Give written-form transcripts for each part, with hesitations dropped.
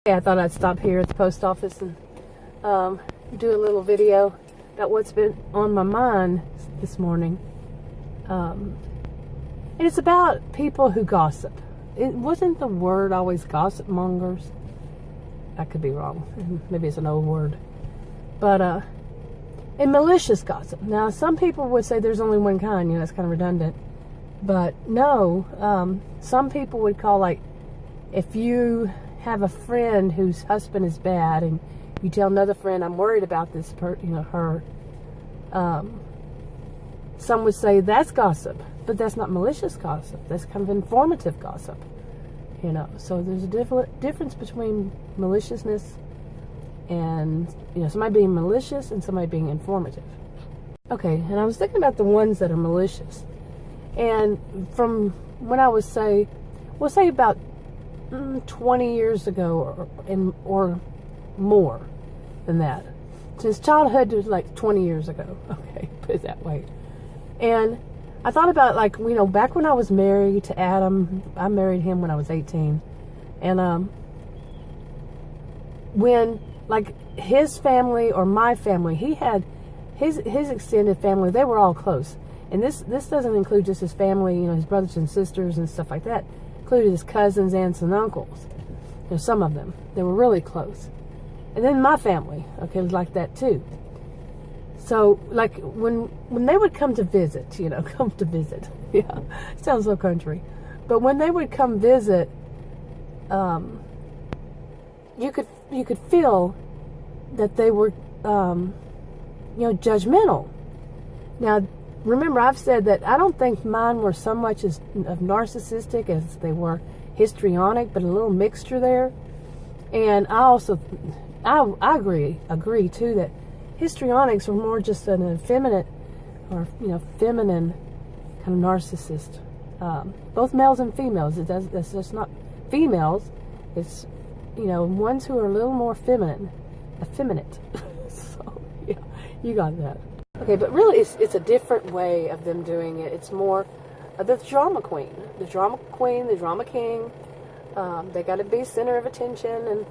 Yeah, I thought I'd stop here at the post office and do a little video about what's been on my mind this morning. And it's about people who gossip. It wasn't the word always gossip mongers. I could be wrong. Maybe it's an old word. But, and malicious gossip. Now, some people would say there's only one kind. That's kind of redundant. But no, some people would call, like, if you have a friend whose husband is bad and you tell another friend, I'm worried about this her, some would say that's gossip, but that's not malicious gossip. That's kind of informative gossip, so there's a difference between maliciousness and, somebody being malicious and somebody being informative. Okay, and I was thinking about the ones that are malicious. And from when I would say, we'll say about 20 years ago or more than that. Since childhood was like 20 years ago. Okay, put it that way. And I thought about, like, back when I was married to Adam, I married him when I was 18. And when, like, his family or my family, he had his extended family, they were all close. And this doesn't include just his family, his brothers and sisters and stuff like that. Included his cousins, aunts, and uncles. Some of them. They were really close. And then my family, okay, was like that too. So, like, when they would come to visit, yeah, sounds so country. But when they would come visit, you could feel that they were, judgmental. Now, remember, I've said that I don't think mine were so much of narcissistic as they were histrionic, but a little mixture there. And I agree too that histrionics were more just an effeminate or feminine kind of narcissist. Both males and females. That's just not females. It's ones who are a little more effeminate. So yeah, you got that. Okay, but really it's a different way of them doing it. It's more the drama queen, the drama king. They got to be center of attention, and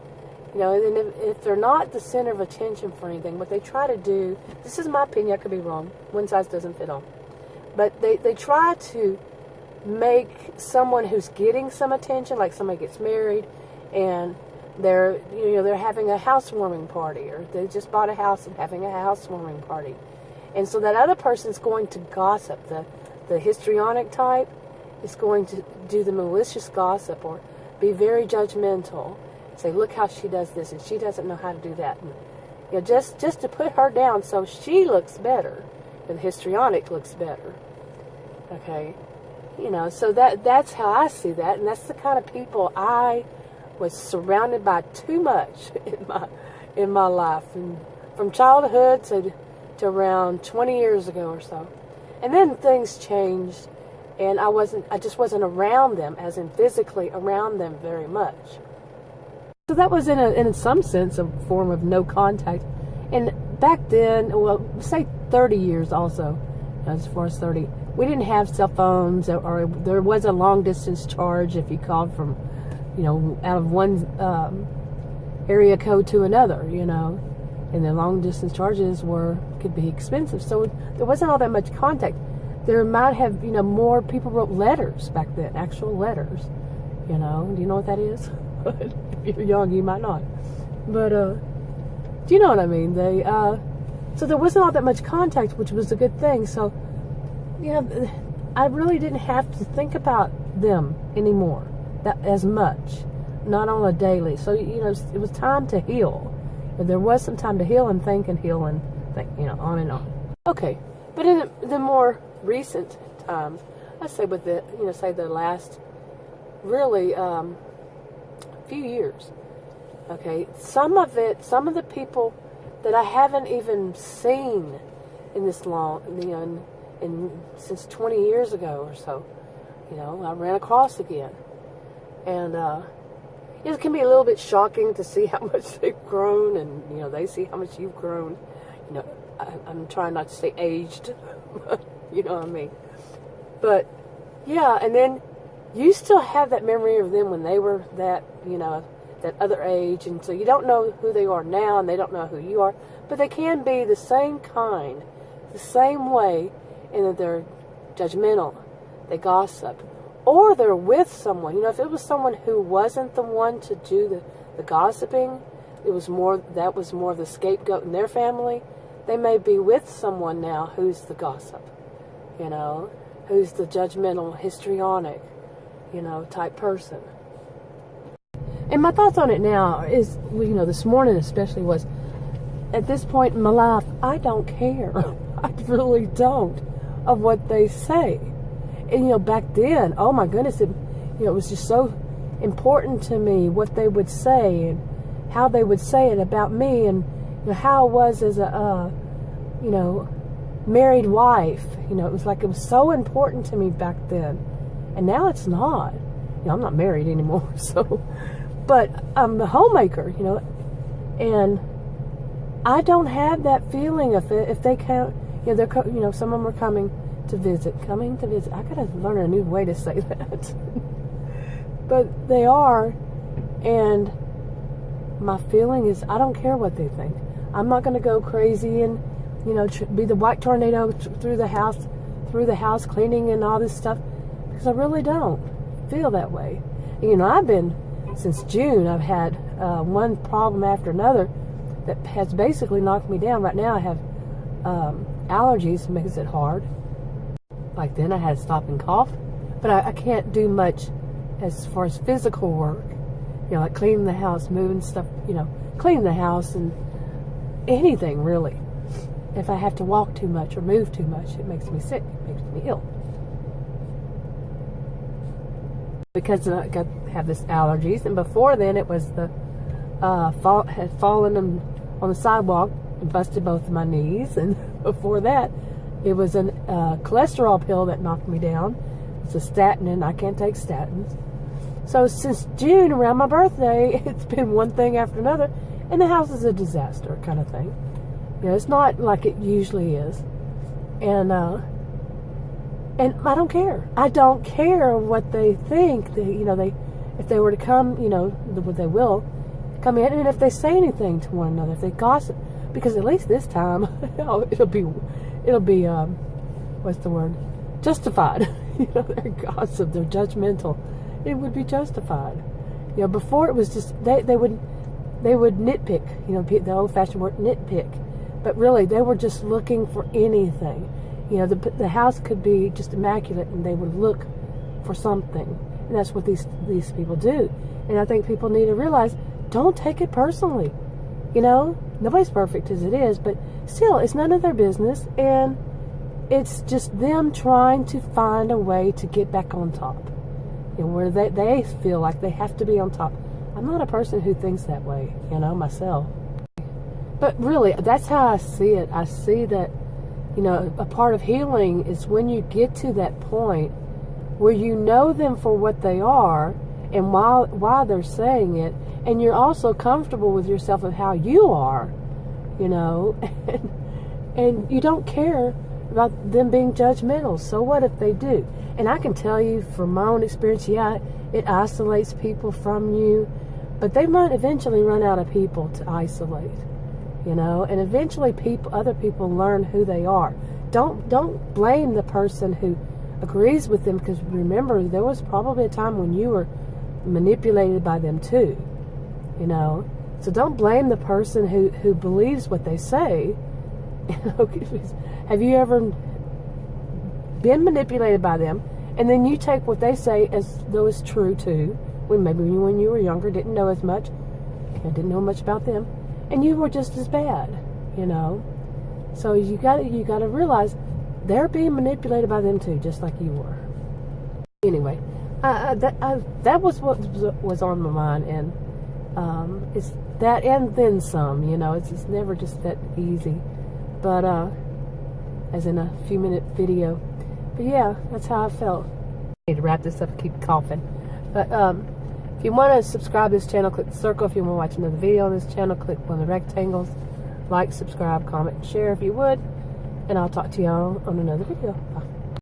and if they're not the center of attention for anything, what they try to do, this is my opinion, I could be wrong, one size doesn't fit all, but they try to make someone who's getting some attention, like somebody gets married and they're having a housewarming party, or they just bought a house and having a housewarming party. And so that other person's going to gossip. The histrionic type is going to do the malicious gossip or be very judgmental. Say, look how she does this, and she doesn't know how to do that. And, just to put her down so she looks better. And the histrionic looks better. Okay? So that's how I see that. And that's the kind of people I was surrounded by too much in my life. And from childhood to around 20 years ago or so. And then things changed, and I just wasn't around them, as in physically around them very much. So that was in some sense a form of no contact. And back then, well, say 30 years also, as far as 30, we didn't have cell phones, or there was a long distance charge if you called from, out of one area code to another, and the long distance charges could be expensive, so there wasn't all that much contact. There might have, more people wrote letters back then, actual letters. Do you know what that is? If you're young, you might not. But do you know what I mean? So there wasn't all that much contact, which was a good thing. So I really didn't have to think about them anymore as much, not on a daily. So it was time to heal. There was some time to heal and think, on and on. Okay, but in the more recent times, let's say with the last really few years, okay, some of the people that I haven't even seen in this long, since 20 years ago or so, I ran across again, and it can be a little bit shocking to see how much they've grown, and they see how much you've grown. I'm trying not to say aged, you know what I mean. But yeah, and then you still have that memory of them when they were that, that other age, and so you don't know who they are now, and they don't know who you are, but they can be the same kind, the same way, in that they're judgmental, they gossip, or they're with someone. You know, if it was someone who wasn't the one to do the gossiping, that was more the scapegoat in their family, they may be with someone now who's the gossip, you know, who's the judgmental, histrionic, you know, type person. And my thoughts on it now is, you know, this morning especially, was, at this point in my life, I don't care. I really don't, of what they say. And, you know, back then, oh my goodness, it was just so important to me what they would say and how they would say it about me, and, you know, how I was as a, you know, married wife. You know, it was so important to me back then. And now it's not. You know, I'm not married anymore, so... But I'm a homemaker, you know, and I don't have that feeling of it. If they can't, you know, some of them are coming to visit. I gotta learn a new way to say that. But they are, and my feeling is, I don't care what they think. I'm not gonna go crazy and, you know, be the white tornado through the house cleaning and all this stuff, because I really don't feel that way. And, you know, since June, I've had one problem after another that has basically knocked me down. Right now I have allergies, makes it hard. Like then I had to stop and cough. But I can't do much as far as physical work. You know, like cleaning the house, moving stuff, you know, cleaning the house and anything really. If I have to walk too much or move too much, it makes me sick, it makes me ill. Because I have this allergies, and before then it was the had fallen on the sidewalk and busted both of my knees, and before that it was a cholesterol pill that knocked me down. It's a statin, and I can't take statins. So since June, around my birthday, it's been one thing after another, and the house is a disaster kind of thing. You know, it's not like it usually is, and I don't care. I don't care what they think. If they were to come, you know, they will come in, and if they say anything to one another, if they gossip, because at least this time, it'll be, what's the word? Justified. You know, their gossip, their judgmental, it would be justified. You know, before it was just they would nitpick. You know, the old-fashioned word nitpick, but really they were just looking for anything. You know, the house could be just immaculate, and they would look for something. And that's what these people do. And I think people need to realize, don't take it personally. You know, nobody's perfect as it is, but still, it's none of their business. And it's just them trying to find a way to get back on top. You know, where they feel like they have to be on top. I'm not a person who thinks that way, you know, myself. But really, that's how I see it. I see that, you know, a part of healing is when you get to that point where you know them for what they are and why they're saying it, and you're also comfortable with yourself of how you are, you know, and you don't care about them being judgmental. So what if they do? And I can tell you from my own experience, yeah, it isolates people from you, but they might eventually run out of people to isolate. You know, and eventually other people learn who they are. Don't blame the person who agrees with them, because remember, there was probably a time when you were manipulated by them too. You know, so don't blame the person who believes what they say. You know, have you ever been manipulated by them, and then you take what they say as though it's true too? When you were younger, didn't know as much, didn't know much about them. And you were just as bad, you know. So you got to realize they're being manipulated by them too, just like you were. Anyway, that was what was on my mind, and it's that and then some. You know, it's never just that easy. But as in a few-minute video. But yeah, that's how I felt. I need to wrap this up and keep coughing. But if you want to subscribe to this channel, click the circle. If you want to watch another video on this channel, click one of the rectangles. Like, subscribe, comment, and share if you would. And I'll talk to y'all on another video. Bye.